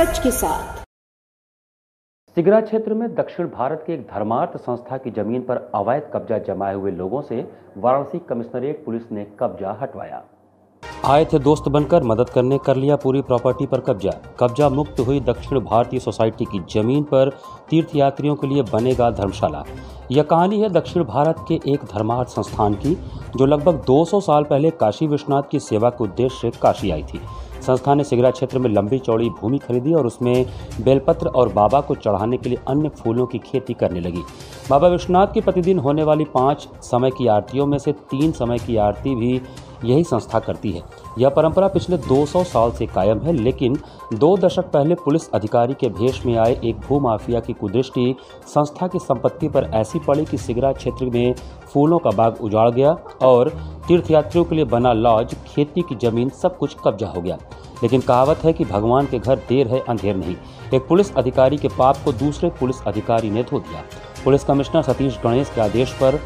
सच के साथ। सिगरा क्षेत्र में दक्षिण भारत के एक धर्मार्थ संस्था की जमीन पर अवैध कब्जा जमाए हुए लोगों से वाराणसी कमिश्नरेट पुलिस ने कब्जा हटवाया। आए थे दोस्त बनकर, मदद करने कर लिया पूरी प्रॉपर्टी पर कब्जा मुक्त हुई दक्षिण भारतीय सोसाइटी की जमीन पर तीर्थयात्रियों के लिए बनेगा धर्मशाला। यह कहानी है दक्षिण भारत के एक धर्मार्थ संस्थान की, जो लगभग 200 साल पहले काशी विश्वनाथ की सेवा के उद्देश्य से काशी आई थी। संस्था ने सिगरा क्षेत्र में लंबी चौड़ी भूमि खरीदी और उसमें बेलपत्र और बाबा को चढ़ाने के लिए अन्य फूलों की खेती करने लगी। बाबा विश्वनाथ की प्रतिदिन होने वाली 5 समय की आरतियों में से 3 समय की आरती भी यही संस्था करती है। यह परंपरा पिछले 200 साल से कायम है, लेकिन 2 दशक पहले पुलिस अधिकारी के भेष में आए एक भूमाफिया की कुदृष्टि संस्था की संपत्ति पर ऐसी पड़ी कि सिगरा क्षेत्र में फूलों का बाग उजाड़ गया और तीर्थयात्रियों के लिए बना लॉज, खेती की जमीन, सब कुछ कब्जा हो गया। लेकिन कहावत है कि भगवान के घर देर है अंधेर नहीं। एक पुलिस अधिकारी के पाप को दूसरे पुलिस अधिकारी ने धो दिया। पुलिस कमिश्नर सतीश गणेश के आदेश पर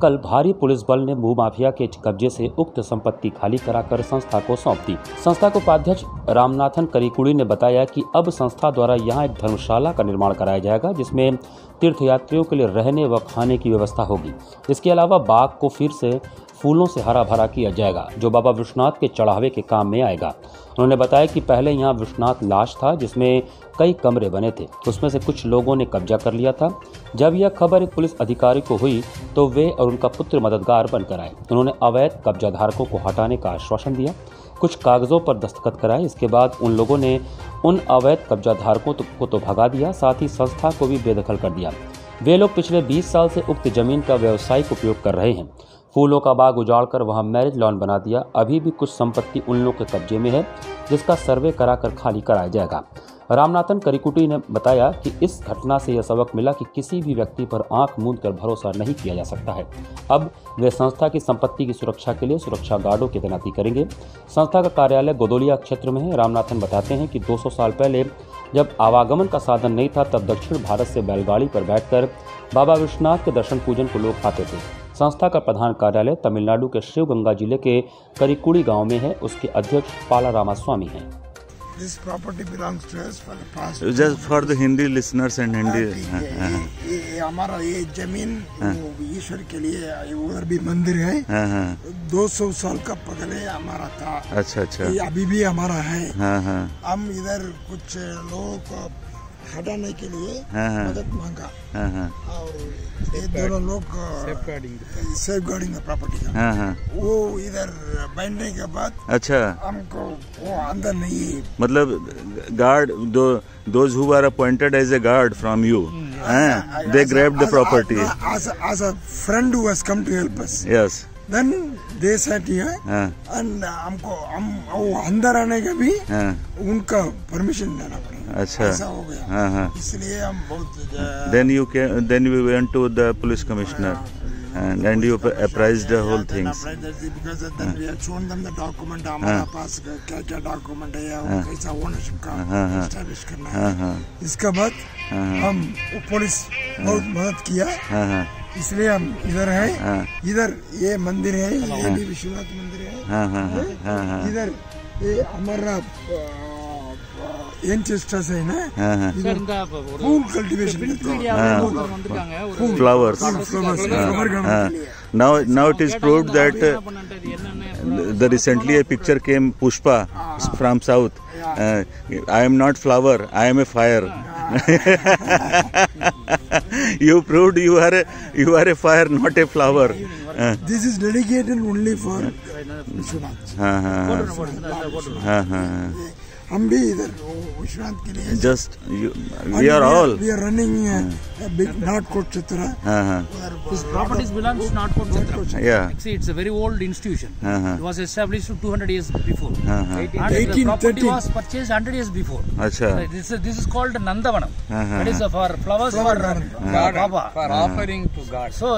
कल भारी पुलिस बल ने भूमाफिया के कब्जे से उक्त संपत्ति खाली कराकर संस्था को सौंप दी। संस्था के उपाध्यक्ष रामनाथन करीकुड़ी ने बताया कि अब संस्था द्वारा यहां एक धर्मशाला का निर्माण कराया जाएगा, जिसमें तीर्थयात्रियों के लिए रहने व खाने की व्यवस्था होगी। इसके अलावा बाग को फिर से फूलों से हरा भरा किया जाएगा, जो बाबा विश्वनाथ के चढ़ावे के काम में आएगा। उन्होंने बताया कि पहले यहाँ विश्वनाथ लाश था, जिसमें कई कमरे बने थे। उसमें से कुछ लोगों ने कब्जा कर लिया था। जब यह खबर एक पुलिस अधिकारी को हुई तो वे और उनका पुत्र मददगार बनकर आए। उन्होंने अवैध कब्जाधारकों को हटाने का आश्वासन दिया, कुछ कागजों पर दस्तखत कराए। इसके बाद उन लोगों ने उन अवैध कब्जाधारकों को तो भगा दिया, साथ ही संस्था को भी बेदखल कर दिया। वे लोग पिछले 20 साल से उक्त जमीन का व्यावसायिक उपयोग कर रहे हैं। फूलों का बाग उजाड़कर वहां मैरिज लॉन बना दिया। अभी भी कुछ संपत्ति उन लोगों के कब्जे में है, जिसका सर्वे कराकर खाली कराया जाएगा। रामनाथन करीकुटी ने बताया कि इस घटना से यह सबक मिला कि किसी भी व्यक्ति पर आंख मूंद कर भरोसा नहीं किया जा सकता है। अब वे संस्था की संपत्ति की सुरक्षा के लिए सुरक्षा गार्डों की तैनाती करेंगे। संस्था का कार्यालय गोदोलिया क्षेत्र में है। रामनाथन बताते हैं कि 200 साल पहले जब आवागमन का साधन नहीं था, तब दक्षिण भारत से बैलगाड़ी पर बैठकर बाबा विश्वनाथ के दर्शन पूजन को लोग आते थे। संस्था का प्रधान कार्यालय तमिलनाडु के शिवगंगा जिले के करीकुड़ी गांव में है। उसके अध्यक्ष पाला रामास्वामी हैं। This property belongs to us for the past. Just for the Hindi listeners and Hindi. ये हमारा ये जमीन ईश्वर के लिए, उधर भी मंदिर है। 200 साल का पहले हमारा था। अच्छा। ये अभी भी हमारा है। हम इधर कुछ लोगों को हटाने के लिए मदद मांगा और ये दोनों लोग सेफ गार्डिंग प्रॉपर्टी का वो इधर बैठने के बाद अच्छा हमको वो अंदर नहीं, मतलब guard those who are appointed as a guard from you, they grabbed the property as a friend who has come to help us. Yes. Then they sat here and हमको वो अंदर आने का भी उनका परमिशन लेना पड़ेगा। अच्छा, ऐसा हो गया। इसलिए हम बहुत then we went to the police commissioner and you apprised the whole things. Because then we had shown them the document, हमारा पास क्या डॉक्यूमेंट है और कैसा ओनरशिप का एस्टैब्लिश करना है। इसके बाद हम पुलिस बहुत मदद किया, इसलिए हम इधर हैं। इधर ये मंदिर है, ये भी विश्वनाथ मंदिर है। इधर ये हमारा एंसेस्टर्स है ना, इधर फूल cultivation, flowers. Now it is proved that the recently a picture came, Pushpa from south. I am not flower, I am a fire. You proved you are a fire, not a flower. This is dedicated only for Vishwanath. हम भी इधर विश्वनाथ के लिए just we are running a big North Coast Chitra. This property belongs to North Coast Chitra. Yeah. See, it's a very old institution. It was established 200 years before. And 1830. the property was purchased 100 years before. Achha. This is called Nandavanam. That is for flowers for Baba. For offering to God. So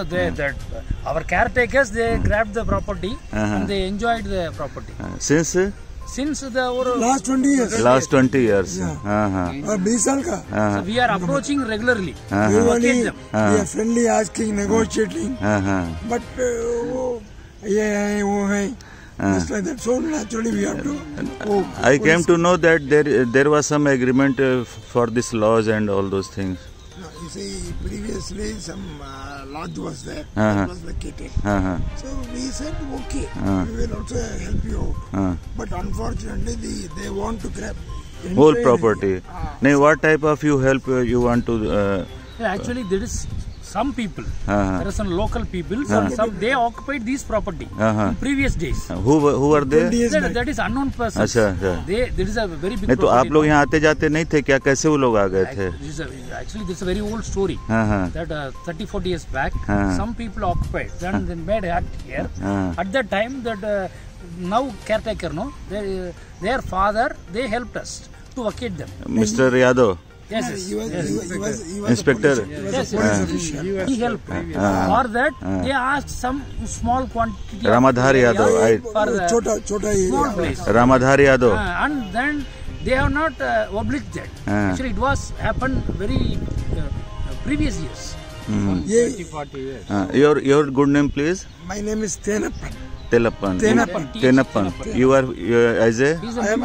our caretakers, they grabbed the property and they enjoyed the property. Since the last 20 years. Last 20 years. और 20 साल का. So we are approaching regularly. We are friendly, asking, negotiating. But वो ये है वो है. just like that. So naturally we have to. I came to know that there was some agreement for this laws and all those things. No, you see, previously some lodge was there. Uh-huh. It was vacated. Uh-huh. So we said, okay, we will also help you out. But unfortunately, they want to grab Whole entire property. area. Now, what type of help you want to? Actually, there is some people. There are some local people. Some they occupied these property in previous days. Who are they? 20 years back. That is unknown persons. अच्छा, अच्छा. There is a very big. नहीं तो आप property लोग now. यहाँ आते जाते नहीं थे क्या? कैसे वो लोग आ गए थे? Actually, this is a very old story. That 30-40 years back, some people occupied. Then they made act here. At that time, that now caretaker, no, their father, they helped us to vacate them. Mr. Yadav. Yes, He was Inspector. Police official. He helped. For that, they asked some small quantity. Ramadhar Yadav. For the Chota small area. place. Ramadhar Yadav. And then they have not obliged that. Actually, it was happened very previous years. 30-40 Your years. good name, please. My name is Tenappan. Tenappan. You are as a I am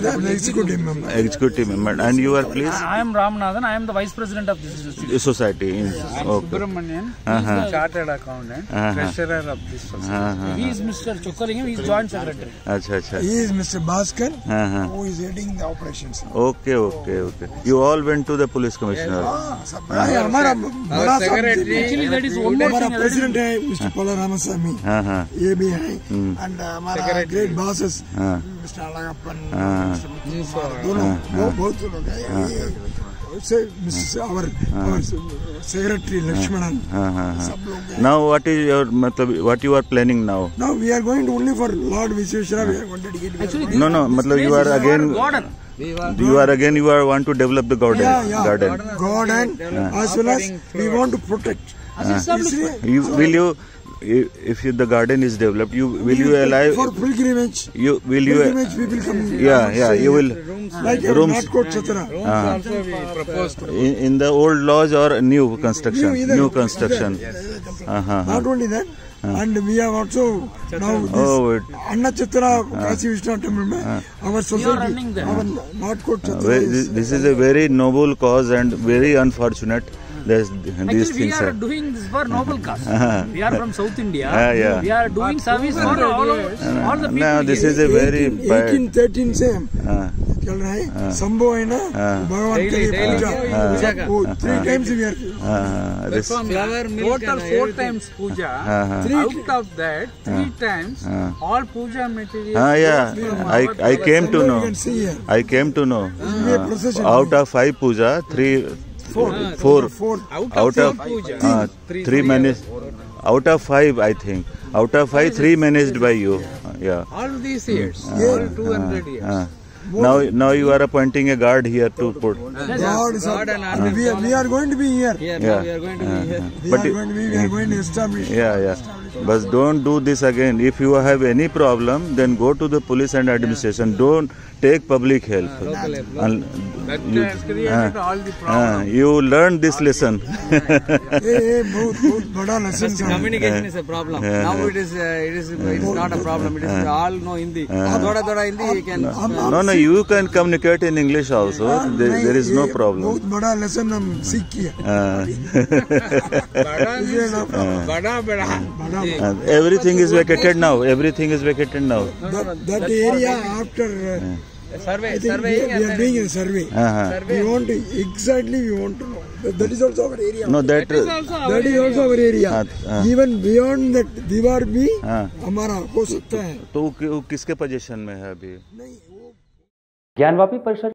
the executive member. executive member, and you are please I am Ramanathan. I am the vice president of this institution. society. Okay. Subramanian, chartered accountant, treasurer of this society. He is Mr. Chokkalingam. He is joint secretary. अच्छा. He is Mr. Bhaskar, who is heading the operations. Okay. You all went to the police commissioner. हमारा बड़ा secretary. Actually, that is one more हमारा thing. president है Mr. Pala Ramasamy. ये भी है. And हमारा great bosses Mr. Alagappan, Mr. Muthukumar, दोनों बहुत लोग हैं. से our secretary Lakshmanan, सब लोग हैं. Now what is your मतलब what you are planning now? Now we are going to only for Lord Visveshwara. We are going to dedicate. Actually, No, मतलब you are again garden. you are want to develop the garden. Garden as well as we want to protect. If the garden is developed, will you allow for pilgrimage? Pilgrimage people come. You will Like rooms. Northcote Chatra. Also we proposed to in the old lodge or new construction? Either. New construction. Not only that, and we have also now this Anna Chatra Kasi Vishnu Temple. Our society, running there. our Northcote Chatra. This is a very noble cause and very unfortunate. These Actually, we things are are. doing this for noble cause. We are from South India. Yeah. We are doing service for all the people. No, this is a very bad. 1813 से चल रहा है. संभव है ना भगवान के लिए पूजा. वो 3 times we are. This, flower milk total 4 times puja. Out of that 3 times all puja material. I came to You know. can see here. I came to know. We have procession. Out of 5 puja, 4 out of puja. 3 managed. Out of 5, I think. Out of 5, 3 managed by you. Yeah. All these years, all 200 years. Now you are appointing a guard here to put. God is up. And we are going to be here. Here, Yeah. now we are going to be here. We are going to establish. Yeah. But don't do this again. If you have any problem, then go to the police and administration. Don't take public help. That has created all the problems. You learn this lesson. बहुत बड़ा lesson था. Communication is a problem. Now it is not a problem. It is all know Hindi. Thoda Hindi you can. No, you can communicate in English also. There is no problem. बहुत बड़ा lesson हम सीख किया. Bada. Everything is vacated now. That area after I think we are doing a survey. We want to know. That is also our area. No, that is also our area. Even beyond that दीवार भी हमारा हो सकता है. तो किसके position में है अभी? ज्ञानवापी परिसर